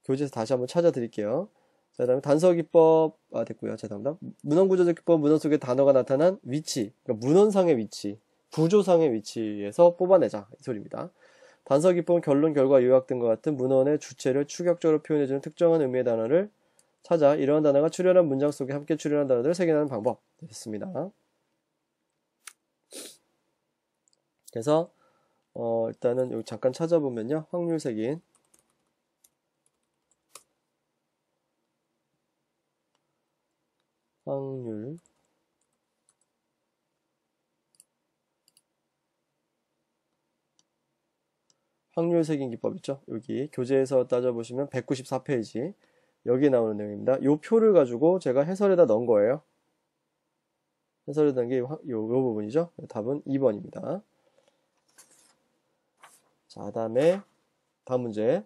교재에서 다시 한번 찾아드릴게요. 자, 다음에 단서 기법, 됐고요. 자, 다음. 문헌구조적 기법, 문헌 속에 단어가 나타난 위치, 그러니까 문헌상의 위치, 구조상의 위치에서 뽑아내자. 이 소리입니다. 단서 기법은 결론, 결과, 요약 등과 같은 문헌의 주체를 추격적으로 표현해주는 특정한 의미의 단어를 찾아 이러한 단어가 출현한 문장 속에 함께 출현한 단어들을 색인하는 방법. 됐습니다. 그래서 일단은 여기 잠깐 찾아보면요. 확률 색인. 확률 색인 기법 있죠? 여기 교재에서 따져보시면 194페이지 여기에 나오는 내용입니다. 이 표를 가지고 제가 해설에다 넣은 거예요. 해설에다 넣은 게 요 부분이죠. 답은 2번입니다. 자, 다음에 다음 문제.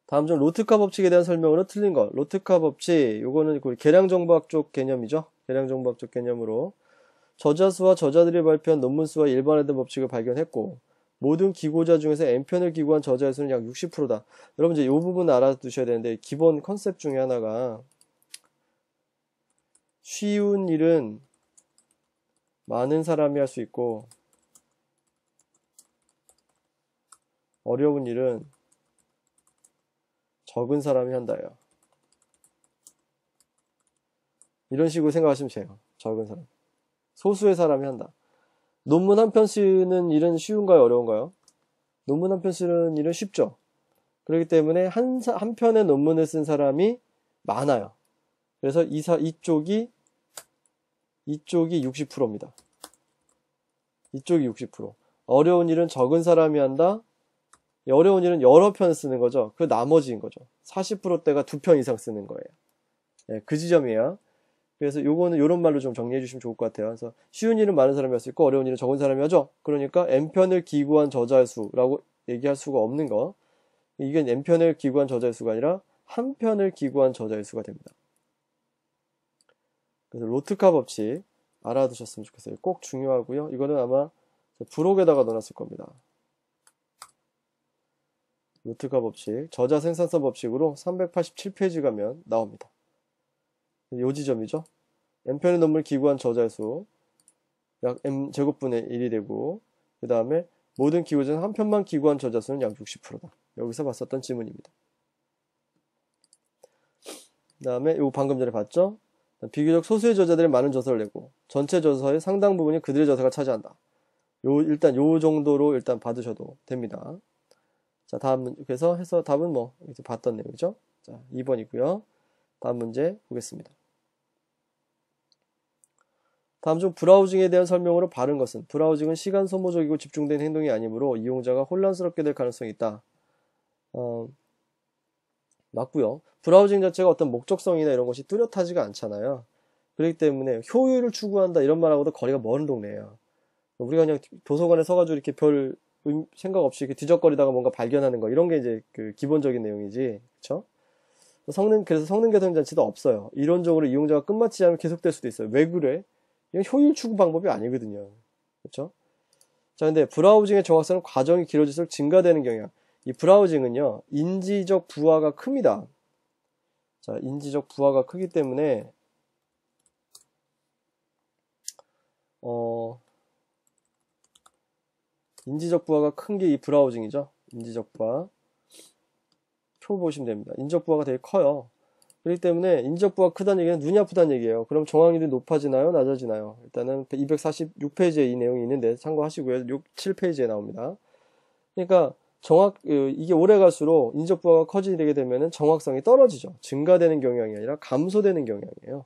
다음 중 로트카 법칙에 대한 설명으로 틀린 것. 로트카 법칙, 요거는 계량정보학 쪽 개념이죠. 계량정보학 쪽 개념으로 저자수와 저자들이 발표한 논문수와 일반화된 법칙을 발견했고 모든 기고자 중에서 N편을 기고한 저자의 수는 약 60%다. 여러분 이제 이 부분 알아두셔야 되는데 기본 컨셉 중에 하나가 쉬운 일은 많은 사람이 할 수 있고 어려운 일은 적은 사람이 한다요. 이런 식으로 생각하시면 돼요. 적은 사람. 소수의 사람이 한다. 논문 한 편 쓰는 일은 쉬운가요? 어려운가요? 논문 한 편 쓰는 일은 쉽죠. 그렇기 때문에 한 편의 논문을 쓴 사람이 많아요. 그래서 이쪽이 60%입니다. 이쪽이 60%. 어려운 일은 적은 사람이 한다. 어려운 일은 여러 편 쓰는 거죠. 그 나머지인 거죠. 40%대가 2편 이상 쓰는 거예요. 네, 그 지점이에요. 그래서 요거는 요런 말로 좀 정리해 주시면 좋을 것 같아요. 그래서 쉬운 일은 많은 사람이 할 수 있고 어려운 일은 적은 사람이 하죠. 그러니까 N편을 기고한 저자의 수라고 얘기할 수가 없는 거. 이게 N편을 기고한 저자의 수가 아니라 한 편을 기고한 저자의 수가 됩니다. 그래서 로트카 법칙 알아두셨으면 좋겠어요. 꼭 중요하고요. 이거는 아마 부록에다가 넣어놨을 겁니다. 로트카 법칙, 저자 생산성 법칙으로 387페이지 가면 나옵니다. 요 지점이죠. N편의 논문을 기고한 저자의 수 약 M제곱분의 1이 되고 그 다음에 모든 기고자는 한 편만 기고한 저자 수는 약 60%다. 여기서 봤었던 지문입니다. 그 다음에 요 방금 전에 봤죠? 비교적 소수의 저자들이 많은 저서를 내고 전체 저서의 상당 부분이 그들의 저서가 차지한다. 일단 요 정도로 일단 받으셔도 됩니다. 자, 다음 그래서 해서 답은 뭐 이제 봤던 내용이죠. 자, 2번이고요. 다음 문제 보겠습니다. 다음 중 브라우징에 대한 설명으로 바른 것은 브라우징은 시간 소모적이고 집중된 행동이 아니므로 이용자가 혼란스럽게 될 가능성이 있다. 맞고요. 브라우징 자체가 어떤 목적성이나 이런 것이 뚜렷하지가 않잖아요. 그렇기 때문에 효율을 추구한다 이런 말하고도 거리가 먼 동네예요. 우리가 그냥 도서관에 서가지고 이렇게 별 생각 없이 이렇게 뒤적거리다가 뭔가 발견하는 거 이런 게 이제 그 기본적인 내용이지, 그렇죠? 그래서 성능 개선 장치도 없어요. 이론적으로 이용자가 끝마치지 않으면 계속될 수도 있어요. 왜 그래? 이건 효율 추구 방법이 아니거든요. 그렇죠? 자, 근데 브라우징의 정확성은 과정이 길어질수록 증가되는 경향. 이 브라우징은요, 인지적 부하가 큽니다. 자, 인지적 부하가 크기 때문에, 인지적 부하가 큰 게 이 브라우징이죠. 인지적 부하. 표 보시면 됩니다. 인지적 부하가 되게 커요. 그렇기 때문에 인지적 부하가 크다는 얘기는 눈이 아프다는 얘기예요. 그럼 정확률이 높아지나요? 낮아지나요? 일단은 246페이지에 이 내용이 있는데 참고하시고요. 7페이지에 나옵니다. 그러니까 이게 오래 갈수록 인지적 부하가 커지게 되면 정확성이 떨어지죠. 증가되는 경향이 아니라 감소되는 경향이에요.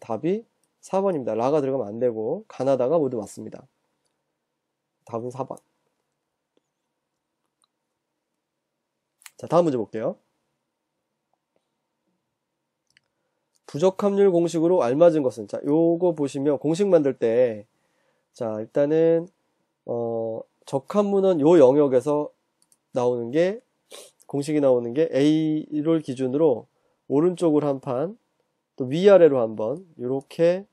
답이 4번입니다. 라가 들어가면 안 되고 가나다가 모두 맞습니다. 답은 4번. 자, 다음 문제 볼게요. 부적합률 공식으로 알맞은 것은, 자, 요거 보시면 공식 만들 때, 자, 일단은 적합문헌 요 영역에서 나오는 게 공식이 나오는 게 A를 기준으로 오른쪽으로 한 판, 또 위아래로 한 번, 요렇게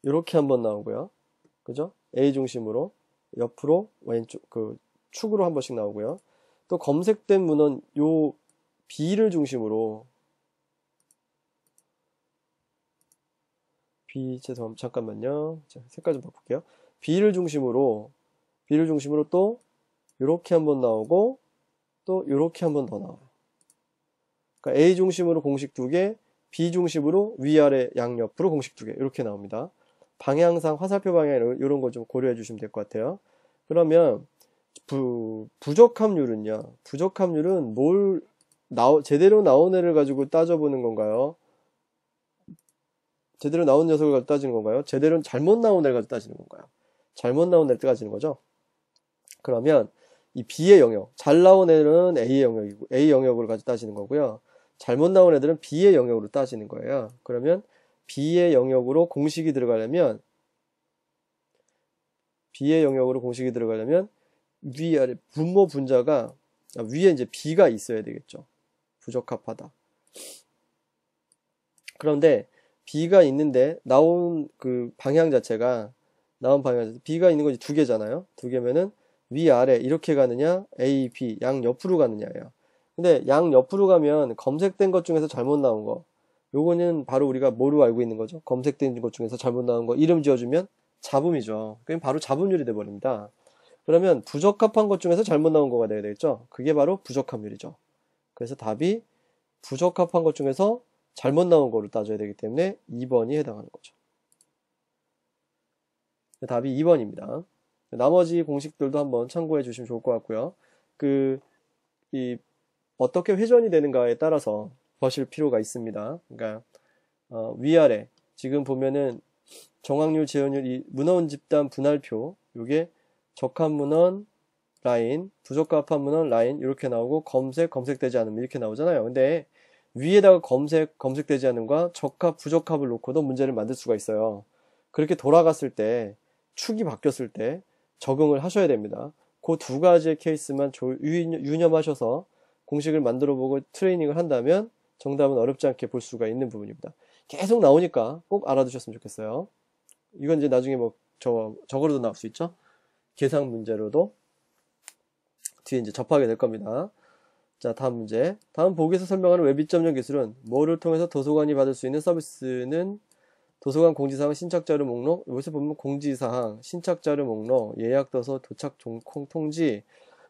이렇게 한번 나오고요. 그죠? A 중심으로 옆으로 왼쪽 그 축으로 한 번씩 나오고요. 또 검색된 문헌 요 B를 중심으로 B 죄송합니다. 잠깐만요. 자, 색깔 좀 바꿀게요. B를 중심으로 또 이렇게 한번 나오고 또 이렇게 한번 더 나와요. 그러니까 A 중심으로 공식 2개, B 중심으로 위아래 양옆으로 공식 2개 이렇게 나옵니다. 방향상 화살표 방향 이런 거 좀 고려해 주시면 될 것 같아요. 그러면 부적합률은요. 부적합률은 제대로 나온 애를 가지고 따져보는 건가요? 제대로 나온 녀석을 가지고 따지는 건가요? 제대로 잘못 나온 애를 가지고 따지는 건가요? 잘못 나온 애를 따지는 거죠. 그러면 이 B의 영역, 잘 나온 애는 A의 영역이고 A 영역으로 가지고 따지는 거고요. 잘못 나온 애들은 B의 영역으로 따지는 거예요. 그러면 B의 영역으로 공식이 들어가려면 위아래 분모 분자가 위에 이제 B가 있어야 되겠죠. 부적합하다. 그런데 B가 있는데 나온 방향 자체가 B가 있는 것이 2개잖아요. 2개면은 위아래 이렇게 가느냐 A, B 양 옆으로 가느냐예요. 근데 양 옆으로 가면 검색된 것 중에서 잘못 나온 거 요거는 바로 우리가 뭐로 알고 있는 거죠? 검색된 것 중에서 잘못 나온 거 이름 지어주면 잡음이죠. 그럼 바로 잡음률이 돼버립니다. 그러면 부적합한 것 중에서 잘못 나온 거가 돼야 되겠죠? 그게 바로 부적합률이죠. 그래서 답이 부적합한 것 중에서 잘못 나온 거를 따져야 되기 때문에 2번이 해당하는 거죠. 답이 2번입니다. 나머지 공식들도 한번 참고해 주시면 좋을 것 같고요. 어떻게 회전이 되는가에 따라서 보실 필요가 있습니다. 그러니까 위아래 지금 보면은 정확률, 재현율, 이 문헌 집단 분할표 요게 적합 문헌 라인, 부적합한 문헌 라인 이렇게 나오고 검색되지 않으면 이렇게 나오잖아요. 근데 위에다가 검색되지 않음과 적합, 부적합을 놓고도 문제를 만들 수가 있어요. 그렇게 돌아갔을 때 축이 바뀌었을 때 적응을 하셔야 됩니다. 그 2가지의 케이스만 유념하셔서 공식을 만들어 보고 트레이닝을 한다면 정답은 어렵지 않게 볼 수가 있는 부분입니다. 계속 나오니까 꼭 알아두셨으면 좋겠어요. 이건 이제 나중에 저거로도 나올 수 있죠. 계산 문제로도 뒤에 이제 접하게 될 겁니다. 자, 다음 문제. 다음 보기에서 설명하는 웹 2.0 기술은 뭐를 통해서 도서관이 받을 수 있는 서비스는 도서관 공지사항, 신착자료 목록, 여기서 보면 공지사항, 신착자료 목록, 예약도서, 도착 통지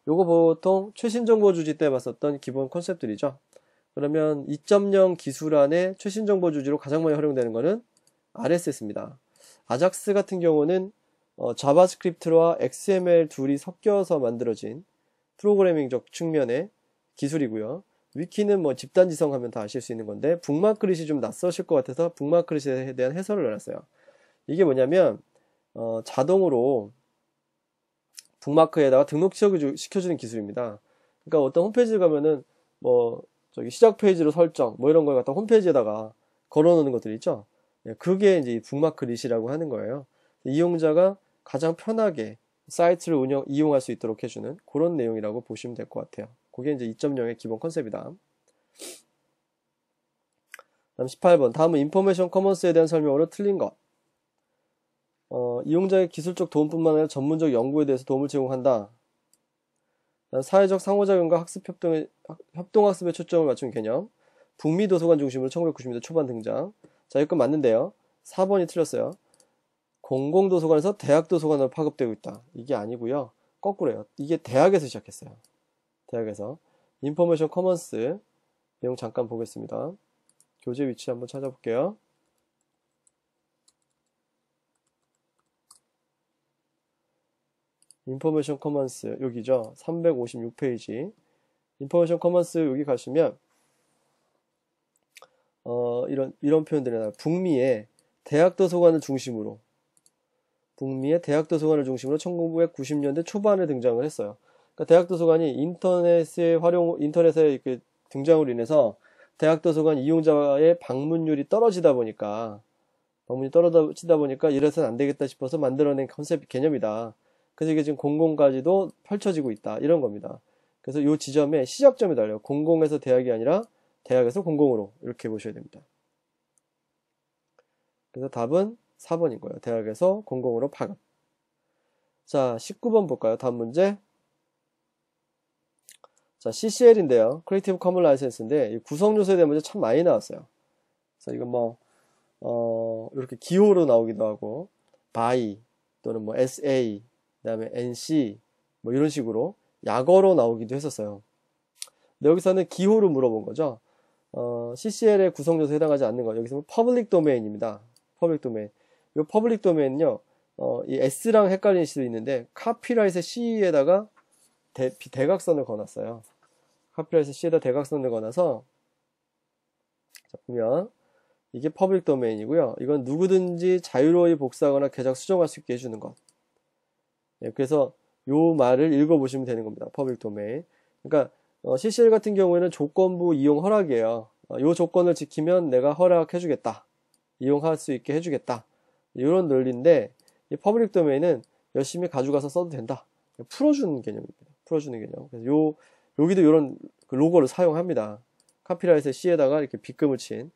요거 보통 최신 정보 주지 때 봤었던 기본 컨셉들이죠. 그러면 2.0 기술 안에 최신 정보 주지로 가장 많이 활용되는 거는 RSS입니다. 아작스 같은 경우는 자바스크립트와 XML 둘이 섞여서 만들어진 프로그래밍적 측면의 기술이고요. 위키는 집단지성 하면 다 아실 수 있는 건데 북마크릿이 좀 낯서실 것 같아서 북마크릿에 대한 해설을 해놨어요. 이게 뭐냐면 자동으로 북마크에다가 등록 시켜주는 기술입니다. 그러니까 어떤 홈페이지에 가면은 시작 페이지로 설정 이런 걸 갖다 홈페이지에다가 걸어놓는 것들 있죠. 그게 이제 북마크릿이라고 하는 거예요. 이용자가 가장 편하게 사이트를 이용할 수 있도록 해주는 그런 내용이라고 보시면 될 것 같아요. 그게 이제 2.0의 기본 컨셉이다. 다음 18번. 다음은 인포메이션 커먼스에 대한 설명으로 틀린 것. 이용자의 기술적 도움뿐만 아니라 전문적 연구에 대해서 도움을 제공한다. 사회적 상호작용과 협동학습에 초점을 맞춘 개념. 북미 도서관 중심으로 1990년대 초반 등장. 자, 이건 맞는데요. 4번이 틀렸어요. 공공도서관에서 대학도서관으로 파급되고 있다. 이게 아니고요. 거꾸로요. 이게 대학에서 시작했어요. 대학에서. 인포메이션 커먼스 내용 잠깐 보겠습니다. 교재 위치 한번 찾아볼게요. 인포메이션 커먼스 여기죠. 356페이지. 인포메이션 커먼스 여기 가시면 이런 표현들이 나와요. 북미의 대학도서관을 중심으로 1990년대 초반에 등장을 했어요. 그러니까 대학도서관이 인터넷의 이렇게 등장으로 인해서 대학도서관 이용자의 방문율이 떨어지다 보니까 이래서는 안 되겠다 싶어서 만들어낸 컨셉 개념이다. 그래서 이게 지금 공공까지도 펼쳐지고 있다. 이런 겁니다. 그래서 이 지점에 시작점이 달려요. 공공에서 대학이 아니라 대학에서 공공으로 이렇게 보셔야 됩니다. 그래서 답은 4번인 거예요. 대학에서 공공으로 파급. 자, 19번 볼까요? 다음 문제. 자, CCL인데요. 크리에이티브 커먼 라이센스인데 이 구성 요소에 대한 문제 참 많이 나왔어요. 그래서 이건 뭐 이렇게 기호로 나오기도 하고 by 또는 뭐 SA 그다음에 NC 뭐 이런 식으로 약어로 나오기도 했었어요. 근데 여기서는 기호로 물어본 거죠. CCL의 구성 요소에 해당하지 않는 거. 여기서 퍼블릭 도메인입니다. 퍼블릭 도메인. 이 퍼블릭 도메인은요. 이 S랑 헷갈릴 수도 있는데 카피라이트의 C에다가 대각선을 그어놨어요. 카피라이트 C에다 대각선을 그어놔서 자, 보면 이게 퍼블릭 도메인이고요. 이건 누구든지 자유로이 복사하거나 개작 수정할 수 있게 해주는 것. 예, 그래서 요 말을 읽어보시면 되는 겁니다. 퍼블릭 도메인. 그러니까 CCL 같은 경우에는 조건부 이용 허락이에요. 요 조건을 지키면 내가 허락해주겠다. 이용할 수 있게 해주겠다. 이런 논리인데 이 퍼블릭 도메인은 열심히 가져가서 써도 된다. 풀어주는 개념입니다. 풀어주는 개념. 그래서 여기도 이런 로고를 사용합니다. 카피라이트 C에다가 이렇게 빗금을 친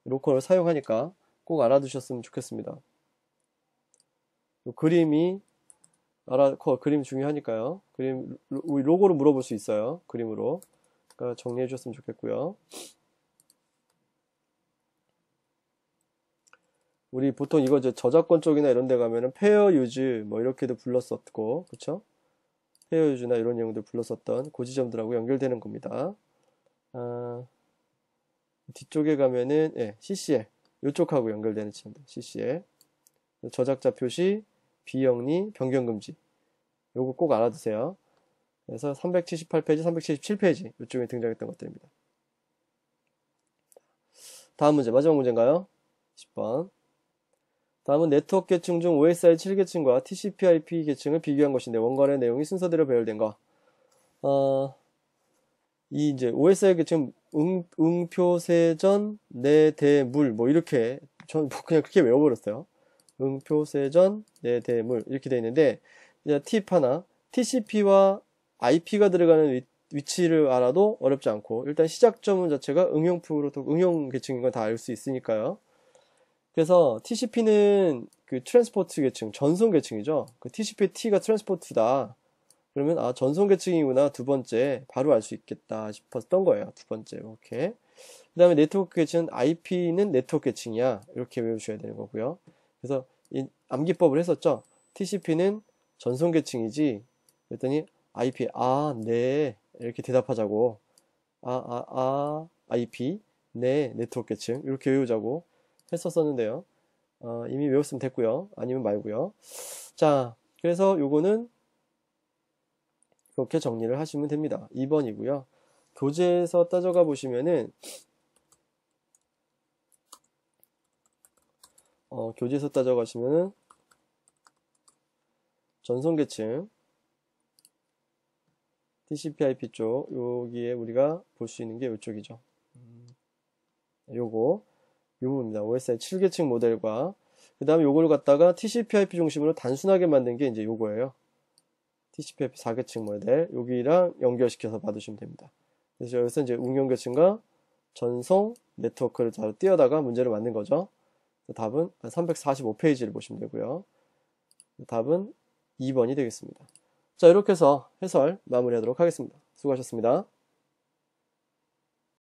로고를 사용하니까 꼭 알아두셨으면 좋겠습니다. 요 그림이 그림 중요하니까요. 그림 로고로 물어볼 수 있어요. 그림으로. 그러니까 정리해 주셨으면 좋겠고요. 우리 보통 이거 저작권 쪽이나 이런 데 가면은 페어 유즈 뭐 이렇게도 불렀었고, 그쵸? 페어 유즈나 이런 내용들 불렀었던 그 지점들하고 연결되는 겁니다. 뒤쪽에 가면은 예, CCL 이쪽하고 연결되는 지점들 CCL 저작자 표시, 비영리, 변경 금지 요거 꼭 알아두세요. 그래서 378페이지, 377페이지 이쪽에 등장했던 것들입니다. 다음 문제, 마지막 문제인가요? 10번. 다음은 네트워크 계층 중 OSI 7계층과 TCP/IP 계층을 비교한 것인데 원관의 내용이 순서대로 배열된 거. 이 이제 OSI 계층 응표세전 내대물 뭐 이렇게 전 그냥 그렇게 외워버렸어요. 응표세전 내대물 이렇게 돼 있는데 이제 팁 하나, TCP와 IP가 들어가는 위치를 알아도 어렵지 않고 일단 시작점 자체가 응용 프로토콜, 응용 계층인 건 다 알 수 있으니까요. 그래서 TCP는 그 트랜스포트 계층, 전송 계층이죠. 그 TCP/T가 트랜스포트다. 그러면 전송 계층이구나. 두 번째 바로 알 수 있겠다 싶었던 거예요. 두 번째 이렇게. 그 다음에 네트워크 계층은 IP는 네트워크 계층이야. 이렇게 외우셔야 되는 거고요. 그래서 이 암기법을 했었죠. TCP는 전송 계층이지. 그랬더니 IP 네 이렇게 대답하자고. IP 네 네트워크 계층 이렇게 외우자고 했었었는데요. 이미 외웠으면 됐고요. 아니면 말고요. 자, 그래서 요거는 이렇게 정리를 하시면 됩니다. 2번이고요. 교재에서 따져가 보시면은 교재에서 따져가시면은 전송계층 TCP/IP 쪽 여기에 우리가 볼 수 있는 게 이쪽이죠. 요 부분입니다. OSI 7계층 모델과 그 다음에 요걸 갖다가 TCP/IP 중심으로 단순하게 만든 게 이제 요거예요. TCP/IP 4계층 모델 여기랑 연결시켜서 받으시면 됩니다. 그래서 여기서 이제 응용계층과 전송 네트워크를 잘 띄어다가 문제를 만든 거죠. 답은 345페이지를 보시면 되고요. 답은 2번이 되겠습니다. 자, 이렇게 해서 해설 마무리하도록 하겠습니다. 수고하셨습니다.